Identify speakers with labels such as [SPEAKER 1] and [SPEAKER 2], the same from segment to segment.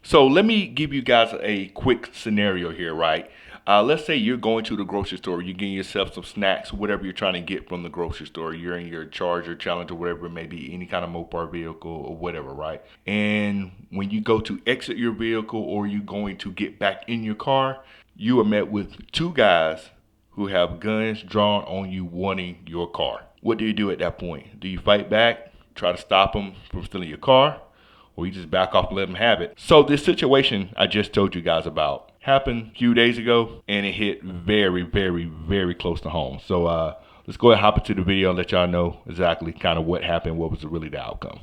[SPEAKER 1] So let me give you guys a quick scenario here, right? Let's say you're going to the grocery store, you're getting yourself some snacks, whatever you're trying to get from the grocery store. You're in your Charger, Challenger, whatever it may be, any kind of Mopar vehicle or whatever, right? And when you go to exit your vehicle or you're going to get back in your car, you are met with two guys who have guns drawn on you wanting your car. What do you do at that point? Do you fight back, try to stop them from stealing your car? Or you just back off and let them have it? So this situation I just told you guys about happened a few days ago, and it hit very, very, very close to home. So let's go ahead and hop into the video and let y'all know exactly kind of what happened, what was really the outcome.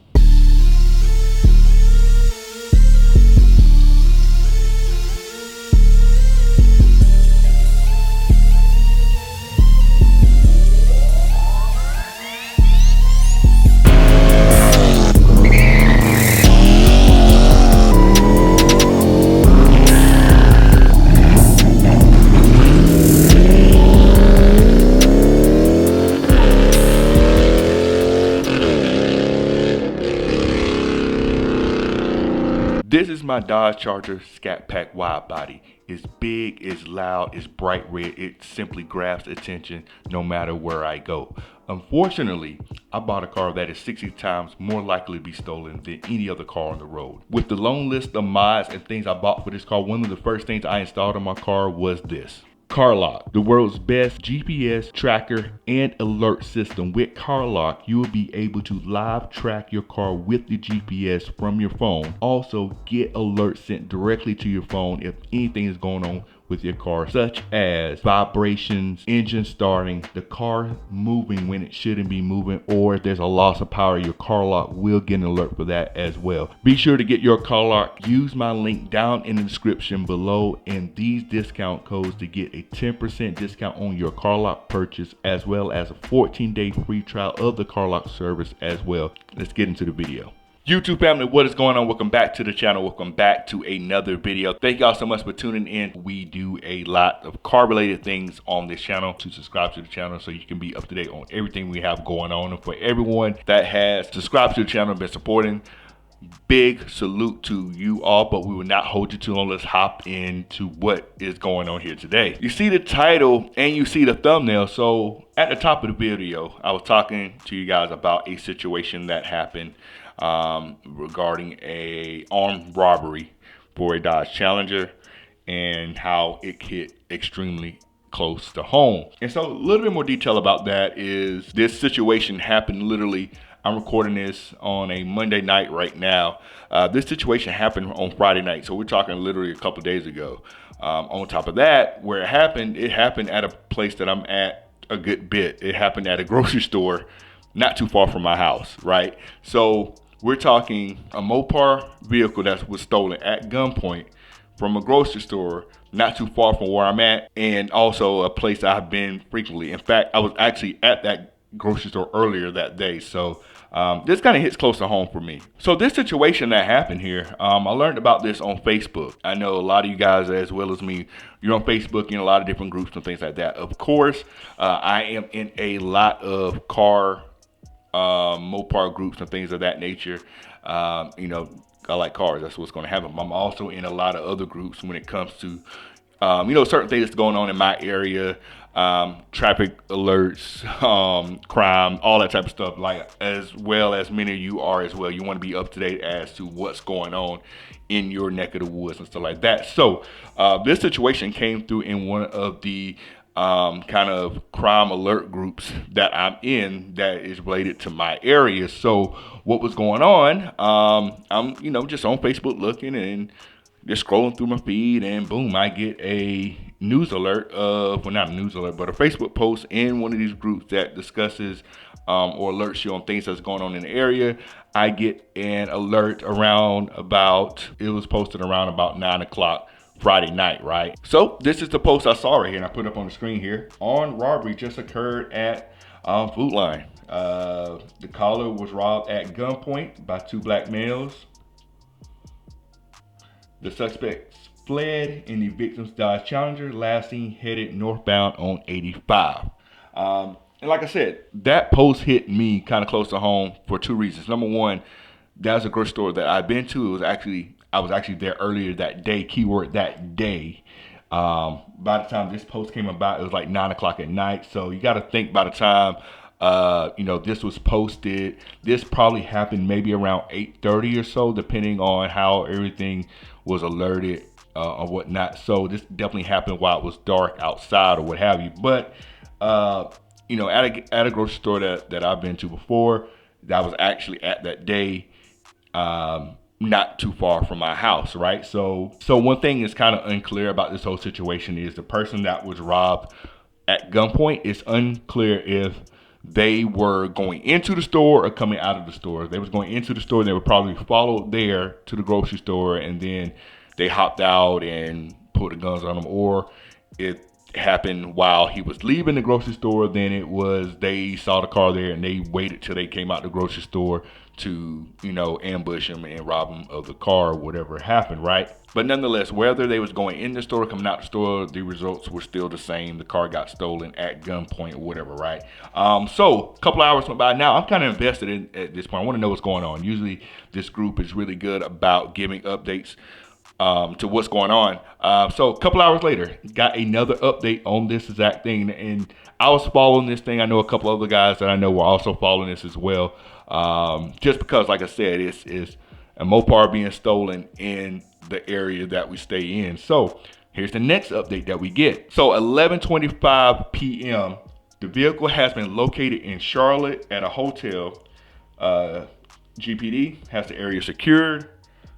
[SPEAKER 1] This is my Dodge Charger Scat Pack wide body. It's big, it's loud, it's bright red. It simply grabs attention no matter where I go. Unfortunately, I bought a car that is 60 times more likely to be stolen than any other car on the road. With the long list of mods and things I bought for this car, one of the first things I installed on my car was this. Carlock, the world's best GPS tracker and alert system. With Carlock, you will be able to live track your car with the GPS from your phone. Also, get alerts sent directly to your phone if anything is going on with your car, such as vibrations, engine starting, the car moving when it shouldn't be moving, or if there's a loss of power, your Carlock will get an alert for that as well. Be sure to get your Carlock. Use my link down in the description below and these discount codes to get a 10% discount on your Carlock purchase, as well as a 14-day free trial of the Carlock service as well. Let's get into the video. YouTube family, what is going on? Welcome back to the channel. Welcome back to another video. Thank y'all so much for tuning in. We do a lot of car related things on this channel. To subscribe to the channel so you can be up to date on everything we have going on. And for everyone that has subscribed to the channel and been supporting, big salute to you all, but we will not hold you too long. Let's hop into what is going on here today. You see the title and you see the thumbnail. So at the top of the video, I was talking to you guys about a situation that happened regarding a armed robbery for a Dodge Challenger and how it hit extremely close to home. And so a little bit more detail about that is this situation happened literally, I'm recording this on a Monday night right now. This situation happened on Friday night. So we're talking literally a couple days ago. On top of that, where it happened at a place that I'm at a good bit. It happened at a grocery store not too far from my house, right? So we're talking a Mopar vehicle that was stolen at gunpoint from a grocery store not too far from where I'm at, and also a place I've been frequently. In fact, I was actually at that grocery store earlier that day. So this kind of hits close to home for me. So this situation that happened here, I learned about this on Facebook. I know a lot of you guys, as well as me, you're on Facebook in a lot of different groups and things like that. Of course, I am in a lot of car Mopar groups and things of that nature. You know, I like cars. That's what's going to happen. I'm also in a lot of other groups when it comes to, you know, certain things that's going on in my area, traffic alerts, crime, all that type of stuff, like as well as many of you are as well. You want to be up to date as to what's going on in your neck of the woods and stuff like that. So this situation came through in one of the kind of crime alert groups that I'm in that is related to my area. So what was going on, I'm, you know, just on Facebook looking and just scrolling through my feed, and boom, I get a news alert of, well, not a news alert, but a Facebook post in one of these groups that discusses or alerts you on things that's going on in the area. I get an alert around about, it was posted around about 9 o'clock Friday night, right? So this is the post I saw right here, and I put up on the screen here. Armed robbery just occurred at Food Line. The caller was robbed at gunpoint by two black males. The suspects fled in the victim's Dodge Challenger, last seen headed northbound on 85. And like I said, that post hit me kind of close to home for two reasons. Number one, that's a grocery store that I've been to. It was actually I was actually there earlier that day, keyword that day. By the time this post came about, it was like 9 o'clock at night. So you got to think by the time, this was posted, this probably happened maybe around 8:30 or so, depending on how everything was alerted or whatnot. So this definitely happened while it was dark outside or what have you. But, at a grocery store that I've been to before, that I was actually at that day, not too far from my house, right? So one thing is kind of unclear about this whole situation is the person that was robbed at gunpoint. It's unclear if they were going into the store or coming out of the store. If they was going into the store, they were probably followed there to the grocery store, and then they hopped out and put the guns on them. Or it happened while he was leaving the grocery store, then it was they saw the car there and they waited till they came out the grocery store to, ambush him and rob him of the car or whatever happened, right? But nonetheless, whether they was going in the store or coming out the store, the results were still the same. The car got stolen at gunpoint or whatever, right? So a couple hours went by. Now I'm kind of invested in at this point. I want to know what's going on. Usually this group is really good about giving updates to what's going on. So a couple hours later, got another update on this exact thing. And I was following this thing. I know a couple other guys that I know were also following this as well. Just because, like I said, it's a Mopar being stolen in the area that we stay in. So here's the next update that we get. So 11:25 p.m., the vehicle has been located in Charlotte at a hotel. GPD has the area secured.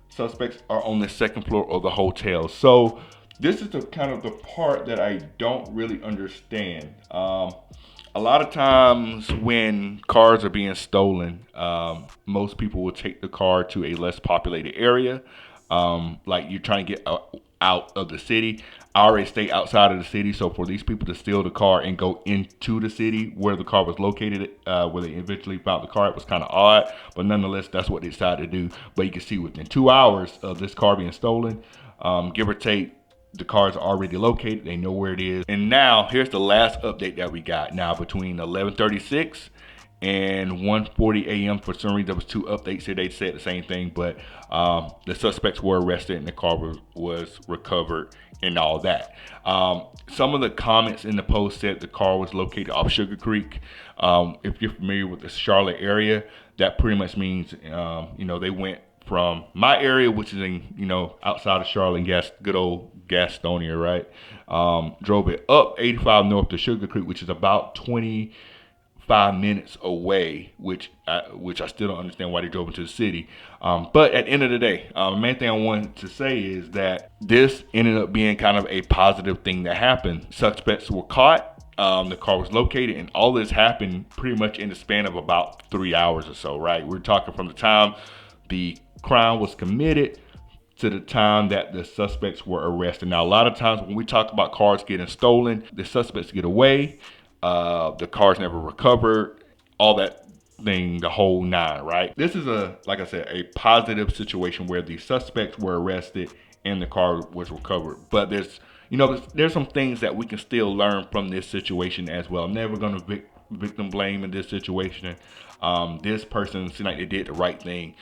[SPEAKER 1] Suspects are on the second floor of the hotel. So this is the kind of the part that I don't really understand. A lot of times when cars are being stolen, most people will take the car to a less populated area. Like you're trying to get out of the city. I already stay outside of the city, so for these people to steal the car and go into the city where the car was located, where they eventually found the car, it was kind of odd. But nonetheless, that's what they decided to do. But you can see within 2 hours of this car being stolen, give or take, the car's already located. They know where it is. And now here's the last update that we got. Now between 11:36 and 1:40 a.m. for some reason there was two updates here. They said the same thing, but the suspects were arrested and the car was recovered and all that. Some of the comments in the post said the car was located off Sugar Creek. If you're familiar with the Charlotte area, that pretty much means they went from my area, which is in outside of Charlotte, good old Gastonia, right? Drove it up 85 north to Sugar Creek, which is about 25 minutes away, which I still don't understand why they drove into the city. But at the end of the day, the main thing I wanted to say is that this ended up being kind of a positive thing that happened. Suspects were caught. The car was located, and all this happened pretty much in the span of about 3 hours or so, right? We're talking from the time the crime was committed to the time that the suspects were arrested. Now, a lot of times when we talk about cars getting stolen, the suspects get away. The car's never recovered, all that thing, the whole nine, right? This is like I said, a positive situation where the suspects were arrested and the car was recovered. But there's some things that we can still learn from this situation as well. I'm never going to victim blame in this situation. This person seemed like they did the right thing.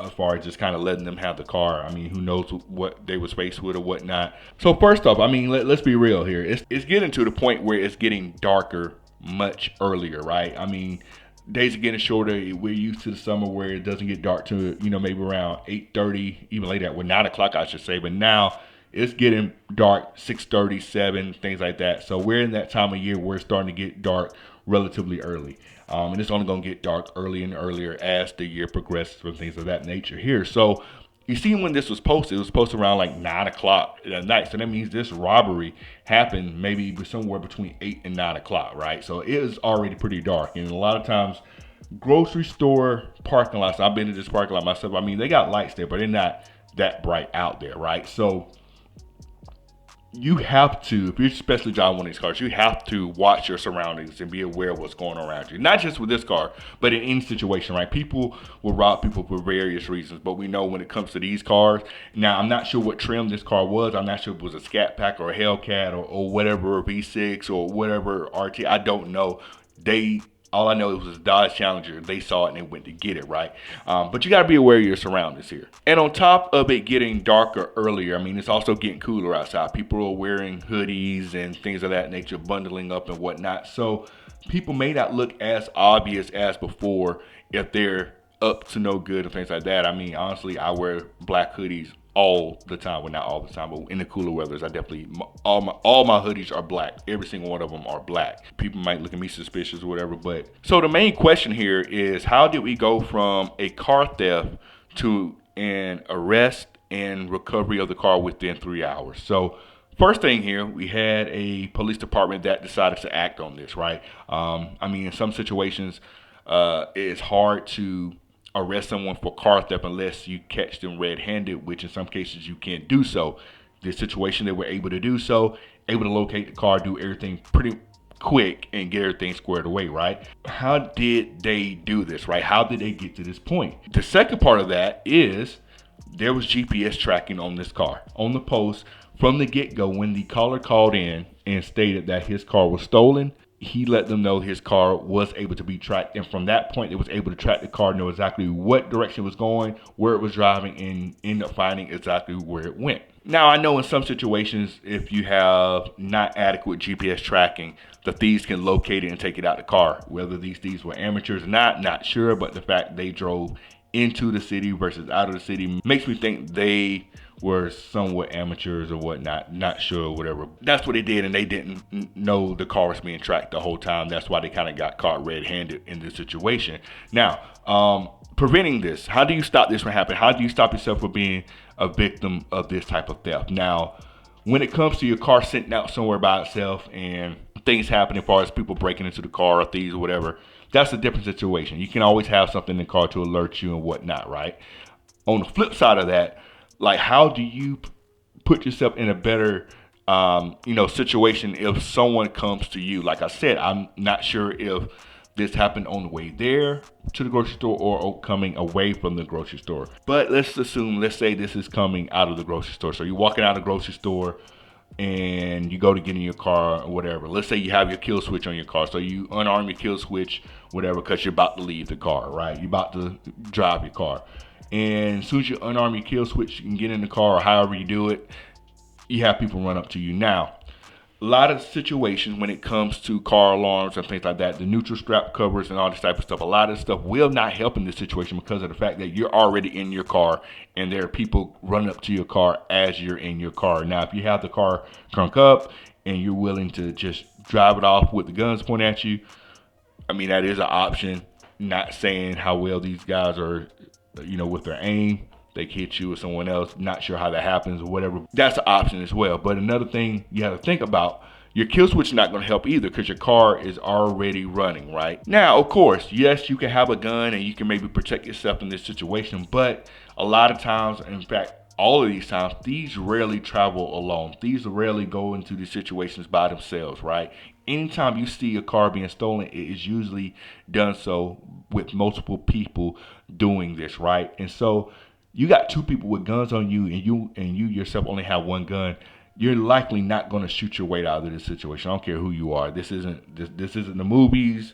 [SPEAKER 1] As far as just kind of letting them have the car. I mean, who knows what they was faced with or whatnot. So first off, I mean, let's be real here. It's getting to the point where it's getting darker much earlier, right? I mean, days are getting shorter. We're used to the summer where it doesn't get dark to, maybe around 8:30, even later, 9 o'clock, I should say. But now it's getting dark, 6:30, 7, things like that. So we're in that time of year where it's starting to get dark relatively early. And it's only going to get dark earlier and earlier as the year progresses and things of that nature here. So you see when this was posted, it was posted around like 9 o'clock at night. So that means this robbery happened maybe somewhere between 8 and 9 o'clock, right? So it is already pretty dark. And a lot of times, grocery store parking lots, I've been to this parking lot myself. I mean, they got lights there, but they're not that bright out there, right? So you have to, if you're especially driving one of these cars, you have to watch your surroundings and be aware of what's going on around you. Not just with this car, but in any situation, right? People will rob people for various reasons, but we know when it comes to these cars, now I'm not sure what trim this car was. I'm not sure if it was a Scat Pack or a Hellcat or whatever, V6 or whatever RT. I don't know. They All I know it was a Dodge Challenger. They saw it and they went to get it, right? But you got to be aware of your surroundings here. And on top of it getting darker earlier, I mean, it's also getting cooler outside. People are wearing hoodies and things of that nature, bundling up and whatnot. So people may not look as obvious as before if they're up to no good and things like that. I mean, honestly, I wear black hoodies all the time. Well, not all the time, but in the cooler weathers, I definitely, all my hoodies are black. Every single one of them are black. People might look at me suspicious or whatever, but so the main question here is, how did we go from a car theft to an arrest and recovery of the car within 3 hours? So first thing here, we had a police department that decided to act on this, right? I mean, in some situations, it's hard to arrest someone for car theft unless you catch them red-handed, which in some cases you can't do so. This situation, they were able to do so, able to locate the car, do everything pretty quick and get everything squared away, right? How did they do this, right? How did they get to this point? The second part of that is there was GPS tracking on this car, on the post from the get-go. When the caller called in and stated that his car was stolen, he let them know his car was able to be tracked, and from that point, it was able to track the car, know exactly what direction it was going, where it was driving, and end up finding exactly where it went. Now, I know in some situations, if you have not adequate GPS tracking, the thieves can locate it and take it out the car. Whether these thieves were amateurs or not sure, but the fact they drove into the city versus out of the city makes me think they were somewhat amateurs or whatnot, not sure, whatever. That's what they did, and they didn't know the car was being tracked the whole time. That's why they kind of got caught red-handed in this situation. Now, preventing this, how do you stop this from happening? How do you stop yourself from being a victim of this type of theft? Now, when it comes to your car sitting out somewhere by itself and things happening as far as people breaking into the car or thieves or whatever, that's a different situation. You can always have something in the car to alert you and whatnot, right? On the flip side of that, like, how do you put yourself in a better situation if someone comes to you? Like I said, I'm not sure if this happened on the way there to the grocery store or coming away from the grocery store. But let's say this is coming out of the grocery store. So you're walking out of the grocery store and you go to get in your car or whatever. Let's say you have your kill switch on your car. So you unarm your kill switch, whatever, because you're about to leave the car, right? You're about to drive your car. And as soon as you unarm your kill switch, you can get in the car, or however you do it, you have people run up to you. Now, a lot of situations when it comes to car alarms and things like that, the neutral strap covers and all this type of stuff, a lot of stuff will not help in this situation because of the fact that you're already in your car and there are people running up to your car as you're in your car. Now, if you have the car crunk up and you're willing to just drive it off with the guns pointed at you, I mean, that is an option. Not saying how well these guys are, with their aim. They hit you or someone else. Not sure how that happens or whatever. That's an option as well. But another thing you have to think about, your kill switch is not going to help either because your car is already running, right? Now, of course, yes, you can have a gun and you can maybe protect yourself in this situation. But a lot of times, in fact, all of these times, thieves rarely travel alone. Thieves rarely go into these situations by themselves, right? Anytime you see a car being stolen, it is usually done so with multiple people doing this, right? And so you got two people with guns on you, and you yourself only have one gun. You're likely not going to shoot your way out of this situation. I don't care who you are. This isn't the movies.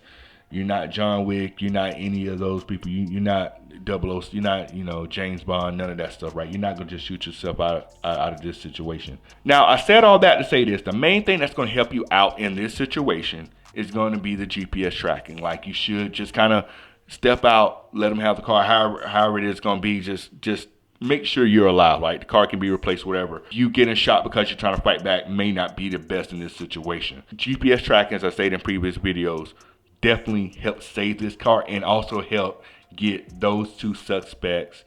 [SPEAKER 1] You're not John Wick. You're not any of those people. You're not 00. You're not James Bond. None of that stuff, right? You're not going to just shoot yourself out of this situation. Now, I said all that to say this. The main thing that's going to help you out in this situation is going to be the GPS tracking. Like, you should just kind of step out, let them have the car, however it is going to be. Just make sure you're alive. Like, the car can be replaced, whatever. You getting shot because you're trying to fight back may not be the best in this situation. GPS tracking, as I stated in previous videos, definitely help save this car and also help get those two suspects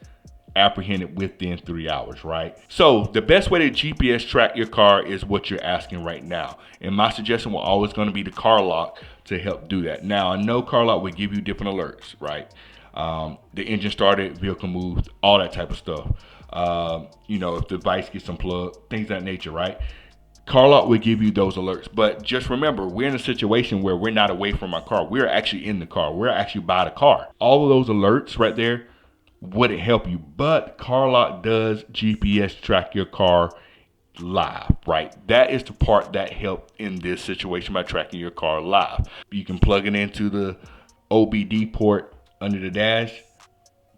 [SPEAKER 1] apprehended within 3 hours, right? So the best way to GPS track your car is what you're asking right now. And my suggestion will always going to be the car lock to help do that. Now, I know car lock will give you different alerts, right? The engine started, vehicle moved, all that type of stuff. If the device gets unplugged, things of that nature, right? Carlock will give you those alerts. But just remember, we're in a situation where we're not away from our car. We're actually in the car. We're actually by the car. All of those alerts right there wouldn't help you. But Carlock does GPS track your car live, right? That is the part that helped in this situation by tracking your car live. You can plug it into the OBD port under the dash,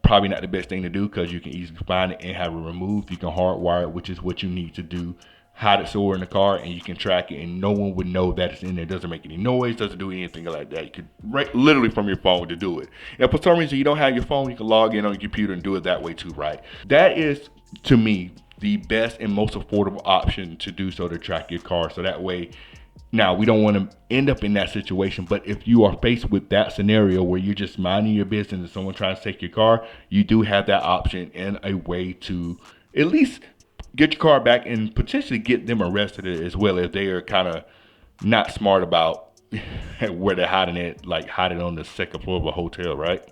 [SPEAKER 1] probably not the best thing to do because you can easily find it and have it removed. You can hardwire it, which is what you need to do. Hide it somewhere in the car and you can track it and no one would know that it's in there. It doesn't make any noise, doesn't do anything like that. You could literally from your phone to do it. And if for some reason you don't have your phone, you can log in on your computer and do it that way too, right? That is, to me, the best and most affordable option to do so, to track your car. So that way, now we don't want to end up in that situation, but if you are faced with that scenario where you're just minding your business and someone tries to take your car, you do have that option and a way to at least get your car back and potentially get them arrested as well if they are kind of not smart about where they're hiding it, like hiding on the second floor of a hotel, right?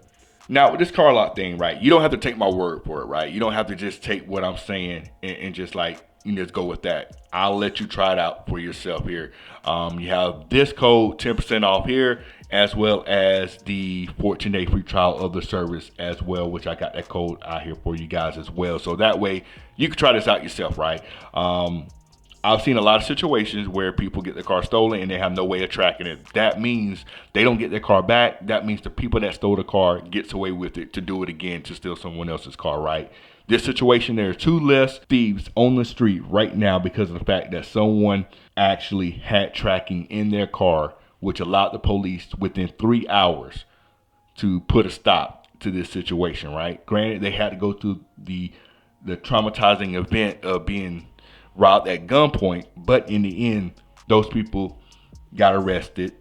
[SPEAKER 1] Now with this car lock thing, right, you don't have to take my word for it, right? You don't have to just take what I'm saying and just like, you just go with that. I'll let you try it out for yourself here. You have this code 10% off here, as well as the 14-day free trial of the service as well, which I got that code out here for you guys as well. So that way you can try this out yourself, right? I've seen a lot of situations where people get their car stolen and they have no way of tracking it. That means they don't get their car back. That means the people that stole the car gets away with it to do it again, to steal someone else's car, right? This situation, there are 2 less thieves on the street right now because of the fact that someone actually had tracking in their car, which allowed the police within 3 hours to put a stop to this situation, right? Granted, they had to go through the traumatizing event of being robbed at gunpoint, but in the end, those people got arrested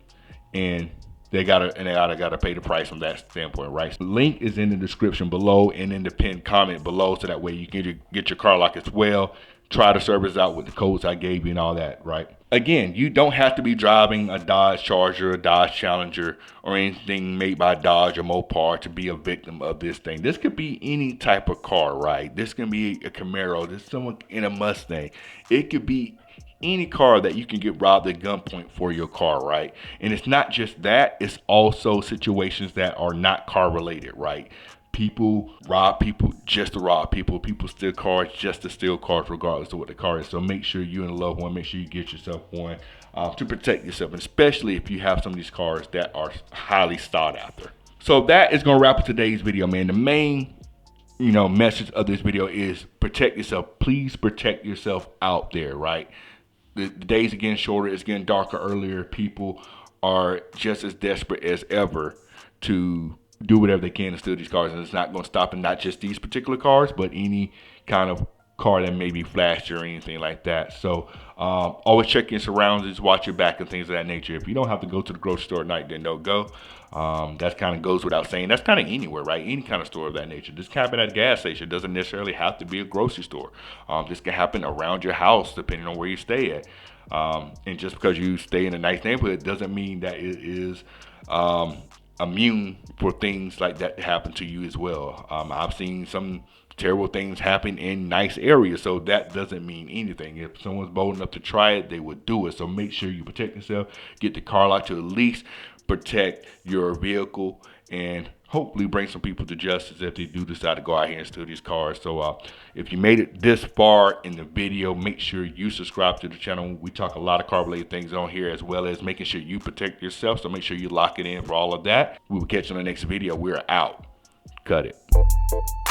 [SPEAKER 1] and they gotta pay the price from that standpoint, right? The link is in the description below and in the pinned comment below, so that way you can get your car lock as well. Try the service out with the codes I gave you and all that, right? Again, you don't have to be driving a Dodge Charger, a Dodge Challenger, or anything made by Dodge or Mopar to be a victim of this thing. This could be any type of car, right? This can be a Camaro. This is someone in a Mustang. It could be any car that you can get robbed at gunpoint for your car, right? And it's not just that, it's also situations that are not car related, right? People rob people just to rob people. People steal cars just to steal cars, regardless of what the car is. So make sure you and a loved one, make sure you get yourself one to protect yourself, and especially if you have some of these cars that are highly sought after. So that is going to wrap up today's video, man. The main message of this video is protect yourself. Please protect yourself out there, right? The days are getting shorter, it's getting darker earlier. People are just as desperate as ever to do whatever they can to steal these cars, and it's not going to stop in not just these particular cars, but any kind of car that may be flashy or anything like that. So always check your surroundings, watch your back and things of that nature. If you don't have to go to the grocery store at night, then don't go. That kind of goes without saying. That's kind of anywhere, right? Any kind of store of that nature. This can happen at a gas station. It doesn't necessarily have to be a grocery store. This can happen around your house, depending on where you stay at. And just because you stay in a nice neighborhood doesn't mean that it is immune for things like that to happen to you as well. I've seen some terrible things happen in nice areas, so that doesn't mean anything. If someone's bold enough to try it, they would do it. So make sure you protect yourself, get the car lock to at least protect your vehicle, and hopefully bring some people to justice if they do decide to go out here and steal these cars. So if you made it this far in the video, make sure you subscribe to the channel. We talk a lot of car related things on here, as well as making sure you protect yourself. So make sure you lock it in for all of that. We will catch you on the next video. We're out. Cut it.